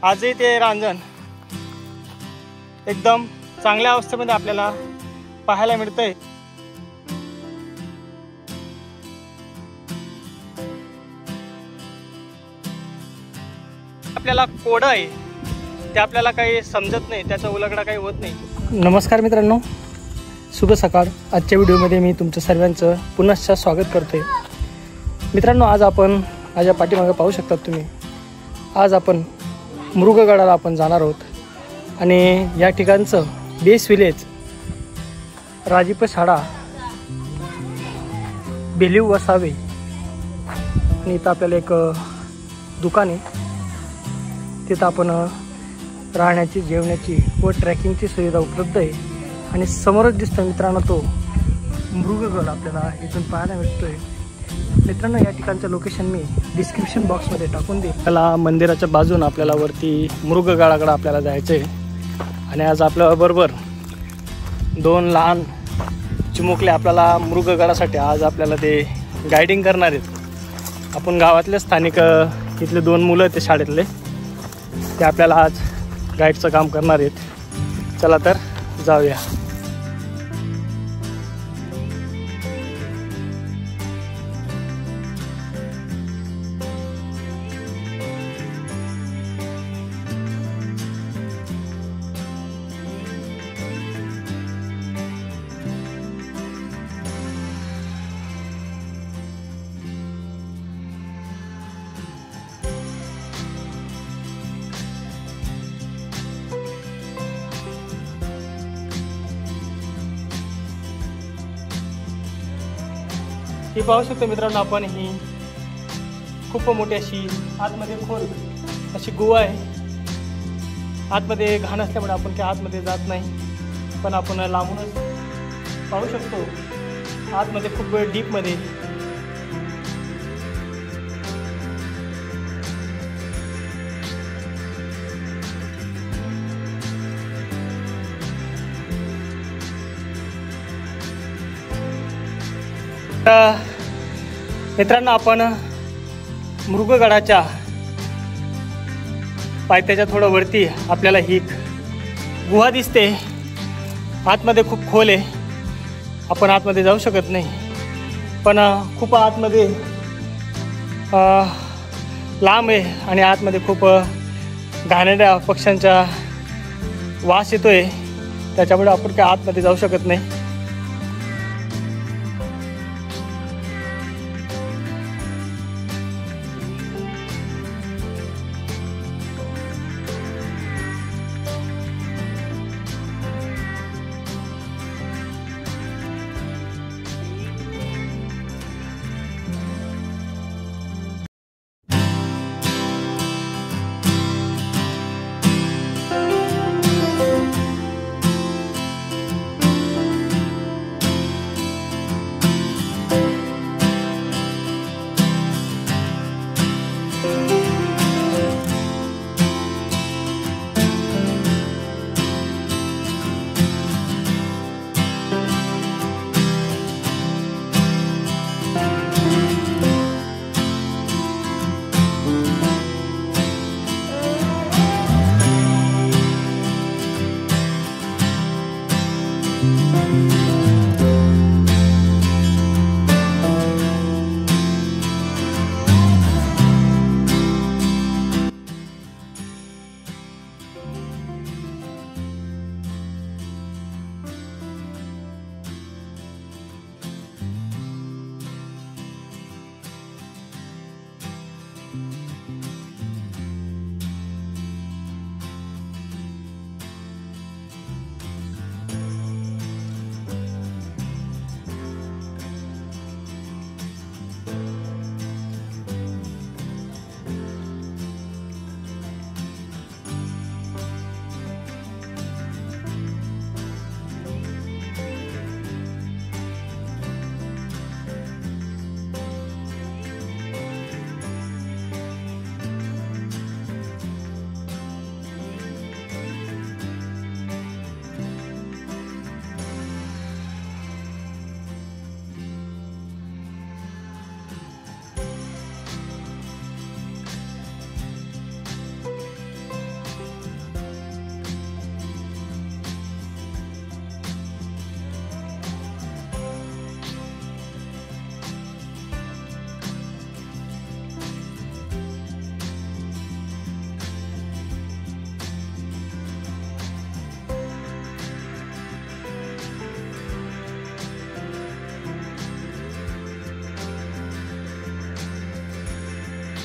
आजही ते रांजण एकदम चांगल्या अवस्थेमध्ये आपल्याला पाहायला मिळतंय। आपल्याला कोड आहे ते आपल्याला काही समजत नाही, त्याचा उलगडा काही होत नाही। नमस्कार मित्रांनो, शुभ सकाळ। आजच्या व्हिडिओमध्ये मी तुमच्या सर्वांचं पुनश्च स्वागत करते। मित्रांनो, आज आपण माझ्या पाठीमागे पाहू शकता तुम्ही, आज आपण मृगगडाला आपण जाणार आहोत आणि या ठिकाणचं बेस विलेज राजीपशाळा बेलीव वसावे आणि इथं आपल्याला एक दुकान आहे, तिथं आपण राहण्याची, जेवण्याची व ट्रॅकिंगची सुविधा उपलब्ध आहे। आणि समोरच दिसतो मित्रांनो तो मृगगड आपल्याला इथून पाहायला मिळतोय। मित्रांनो, या ठिकाणचं लोकेशन मी डिस्क्रिप्शन बॉक्समध्ये टाकून देईन। त्याला मंदिराच्या बाजून आपल्याला वरती मृगगडाकडे आपल्याला जायचं आहे आणि आज आपल्याबरोबर दोन लहान चिमुकले आपल्याला मृगगडासाठी आज आपल्याला ते गायडिंग करणार आहेत। आपण गावातले स्थानिक इथले दोन मुलं ते शाळेतले ते आपल्याला आज गाईडचं काम करणार आहेत। चला तर जाऊया। ही पाहू शकतो मित्रांनो आपण, ही खूप मोठी अशी आतमध्ये खोल अशी गुहा आहे। आतमध्ये घाण असल्यामुळे आपण त्या आतमध्ये जात नाही, पण आपण लांबूनच पाहू शकतो आतमध्ये खूप डीपमध्ये मित्रांनो, आपण मृगगडाच्या पायथ्याच्या थोडं वरती आपल्याला ही गुहा दिसते। आतमध्ये खूप खोल आहे, आपण आतमध्ये जाऊ शकत नाही, पण खूप आतमध्ये लांब आहे आणि आतमध्ये खूप घाणेरड्या पक्ष्यांचा वास येतोय, त्याच्यामुळे आपण काय आतमध्ये जाऊ शकत नाही।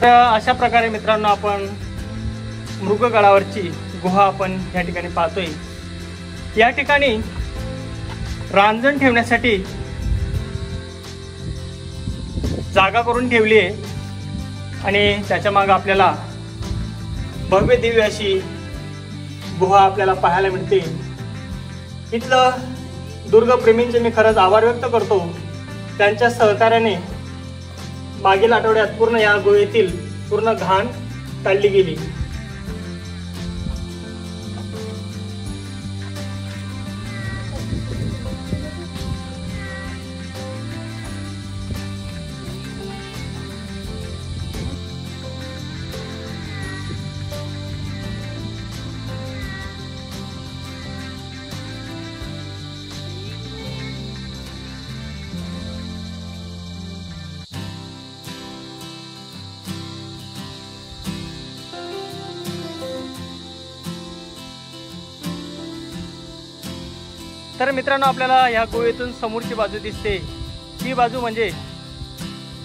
तर अशा प्रकारे मित्रांनो आपण मृगगडावरची गुहा आपण या ठिकाणी पाहतोय। या ठिकाणी रांजण ठेवण्यासाठी जागा करून ठेवली आहे आणि त्याच्या मागे आपल्याला भव्य दिव्य अशी गुहा आपल्याला पाहायला मिळते। इथलं दुर्गप्रेमींचे मी खरंच आभार व्यक्त करतो। त्यांच्या सहकार्याने मागील आठवड्यात पूर्ण या गुहेतील पूर्ण घाण काढली गेली। तर मित्रांनो आपल्याला या गुहेतून समोरची बाजू दिसते। ही बाजू म्हणजे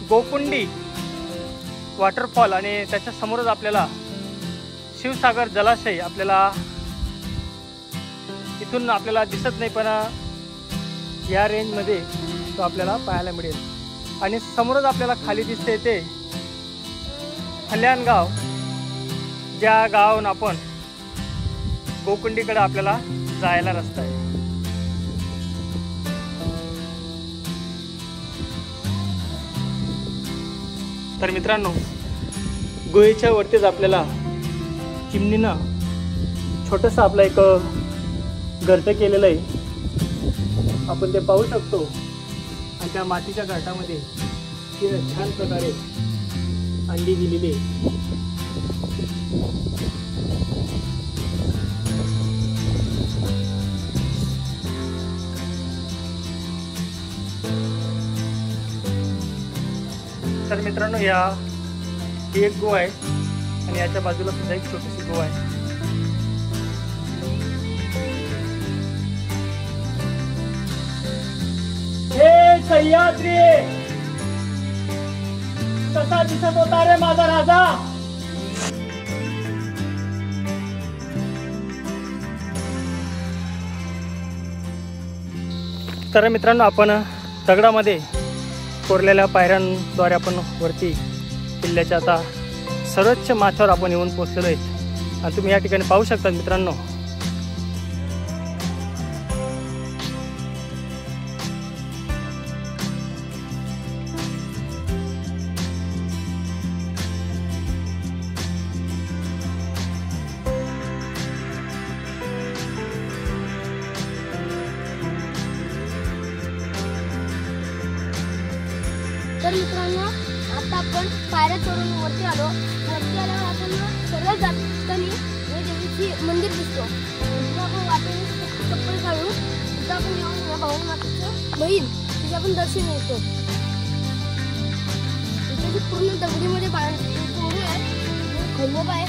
गोकुंडी वॉटरफॉल आणि त्याच्या समोरच आपल्याला शिवसागर जलाशय आपल्याला इथून आपल्याला दिसत नाही, पण या रेंजमध्ये तो आपल्याला पाहायला मिळेल। आणि समोरच आपल्याला खाली दिसते ते कल्याण गाव, ज्या गावाहून आपण गोकुंडीकडे आपल्याला जायला रस्ता आहे। तर मित्रांनो गुहेच्या वरतीच आपल्याला चिमणीनं छोटंसं आपलं एक गर्त केलेलं आहे, आपण ते पाहू शकतो। आणि त्या मातीच्या घाटामध्ये छान प्रकारे अंडी दिलेली आहे। तर मित्रांनो ही एक गुहा आहे आणि याच्या बाजूला सुद्धा एक छोटीशी गुहा आहे। हे सह्याद्री कसा दिसत होता रे माझा राजा। तर मित्रांनो आपण दगडामध्ये कोरलेल्या पायऱ्यांद्वारे आपण वरती किल्ल्याच्या आता सर्वोच्च माथ्यावर आपण येऊन पोहोचलेलो आहे। आणि तुम्ही या ठिकाणी पाहू शकता मित्रांनो तर मित्रांनो आता आपण पायऱ्या चढून वरती आलो। वरती आल्यावर आपण सर्वात जाताना देवीची मंदिर दिसतो। तिथं आपण वाटेने चप्पल काढून तिथं आपण येऊन या भवानी मातेचं बहीण तिचं आपण दर्शन घेतो। तिथे पूर्ण दगडीमध्ये कोरडी आहे, खंडोबा आहे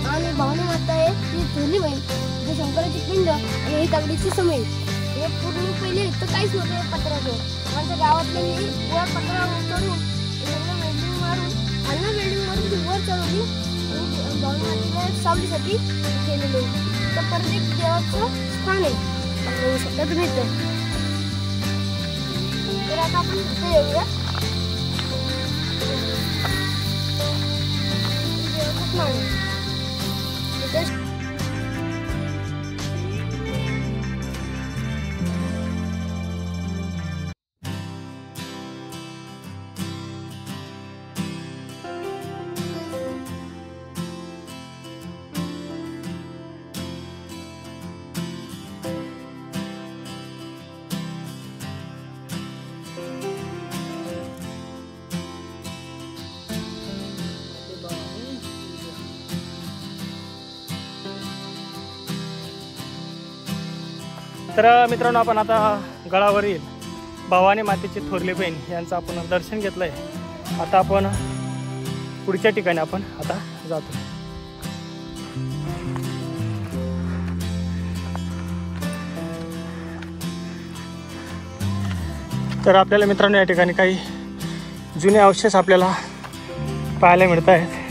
आणि भवानी माता आहे ती थोरली बहीण, जी शंकराची पिंड आणि ही दगडीची समेल। हे पूर्ण पहिले इथं काहीच नव्हतं पत्राचं। आमच्या गावातल्यांनी वर पत्रावर चढून वेल्डिंग मारून वर चढवली आणि भवानी मातेच्या सावलीसाठी केलेले। तर परत एक देवाचं स्थान आहे, बघू शकता तुम्ही इथं। तर आता आपण तिथे येऊया। देवाचं स्थान आहे तिथे। तर मित्रांनो आपण आता गडावरील भवानी मातेची थोरली बहीण यांचं आपण दर्शन घेतलंय। आता आपण पुढच्या ठिकाणी आपण आता जातो। तर आपल्याला मित्रांनो या ठिकाणी काही जुने अवशेष आपल्याला पाहायला मिळत आहेत.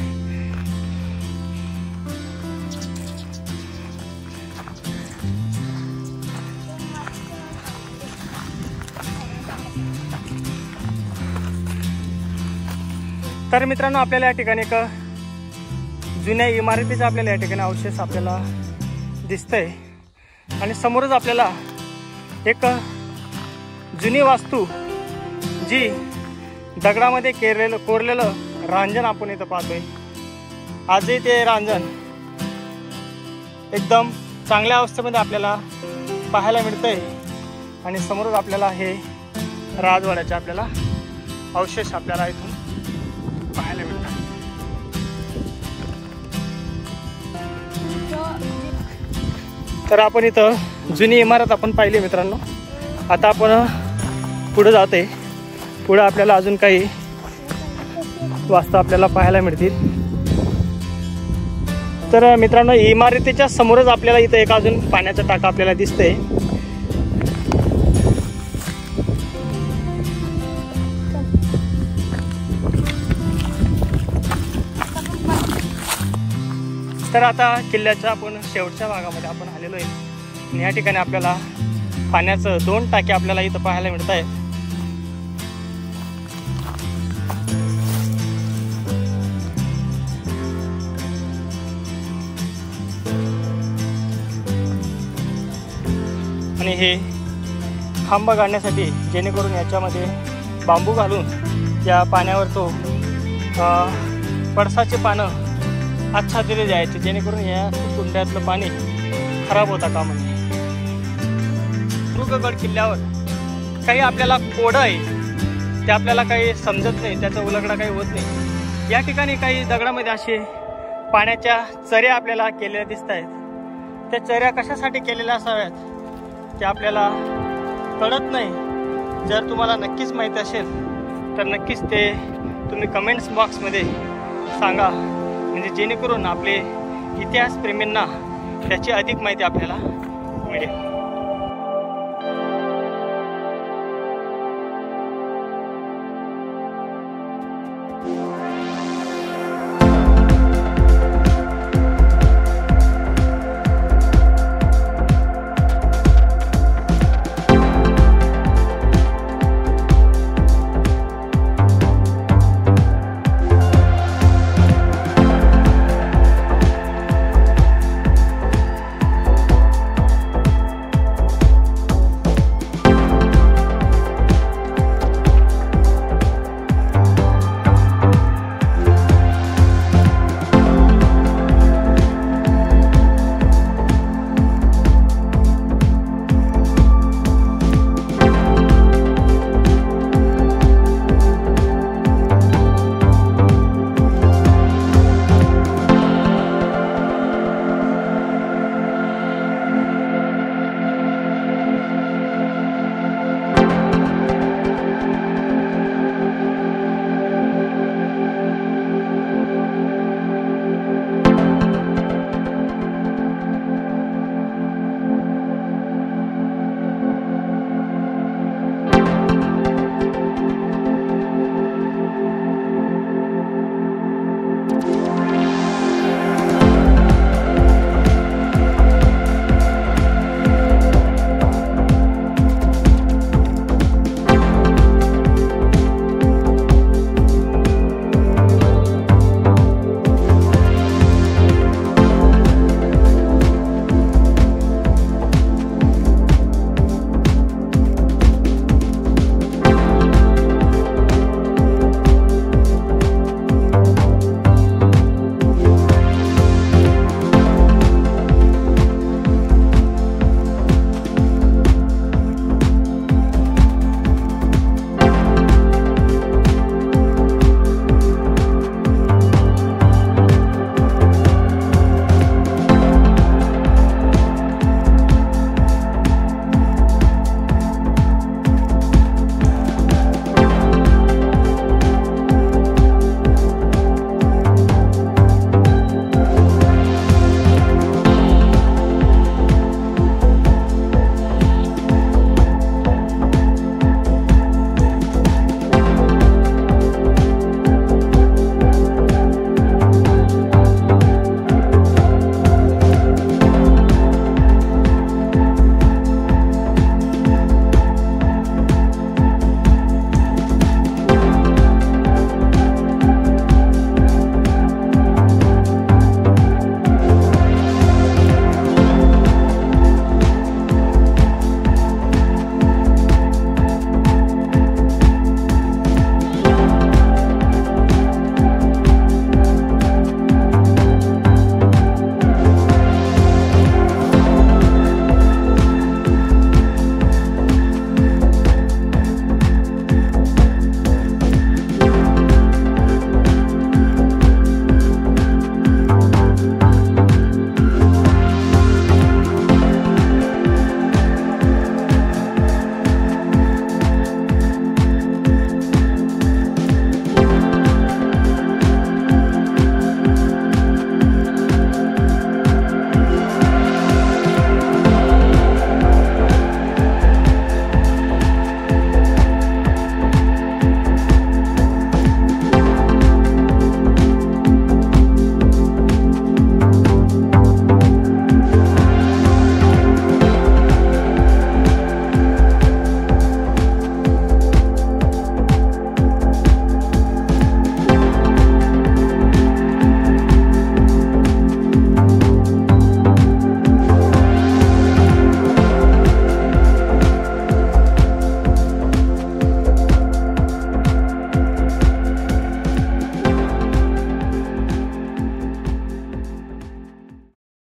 तर मित्रांनो, आपल्याला या ठिकाणी एक जुन्या इमारतीचा आपल्याला या ठिकाणी अवशेष आपल्याला दिसतंय आणि समोरच आपल्याला एक जुनी वास्तू जी दगडामध्ये कोरलेलं रांजण आपण इथं पाहतोय. आजही ते रांजण एकदम चांगल्या अवस्थेमध्ये आपल्याला पाहायला मिळतंय आणि समोरच आपल्याला हे राजवाड्याचे आपल्याला अवशेष आपल्याला इथून पाहायला मिळतात. तर आपण इथं जुनी इमारत आपण पाहिली मित्रांनो. आता आपण पुढे जाते. पुढे आपल्याला अजून काही वास्तू आपल्याला पाहायला मिळतील. तर मित्रांनो, इमारतीच्या समोरच आपल्याला इथं एक अजून पाण्याचा टाका आपल्याला दिसतंय. तर आता किल्ल्याच्या आपण शेवटच्या भागामध्ये आपण आलेलो आहे आणि या ठिकाणी आपल्याला पाण्याचं 2 टाके आपल्याला इथं पाहायला मिळत आहेत. आणि हे खांब गाडण्यासाठी जेणेकरून याच्यामध्ये बांबू घालून या पाण्यावर तो पळसाची पानं आच्छादले जायचे, जेणेकरून या कुंड्यातलं पाणी खराब होता कामा नये. दुर्गगड किल्ल्यावर काही आपल्याला कोडं आहे ते आपल्याला काही समजत नाही, त्याचा उलगडा काही होत नाही. या ठिकाणी काही दगडामध्ये असे पाण्याच्या चऱ्या आपल्याला केलेल्या दिसत आहेत. त्या चऱ्या कशासाठी केलेल्या असाव्यात ते आपल्याला कळत नाही. जर तुम्हाला नक्कीच माहिती असेल तर नक्कीच ते तुम्ही कमेंट्स बॉक्समध्ये सांगा, म्हणजे जेणेकरून आपले इतिहासप्रेमींना त्याची अधिक माहिती आपल्याला मिळेल.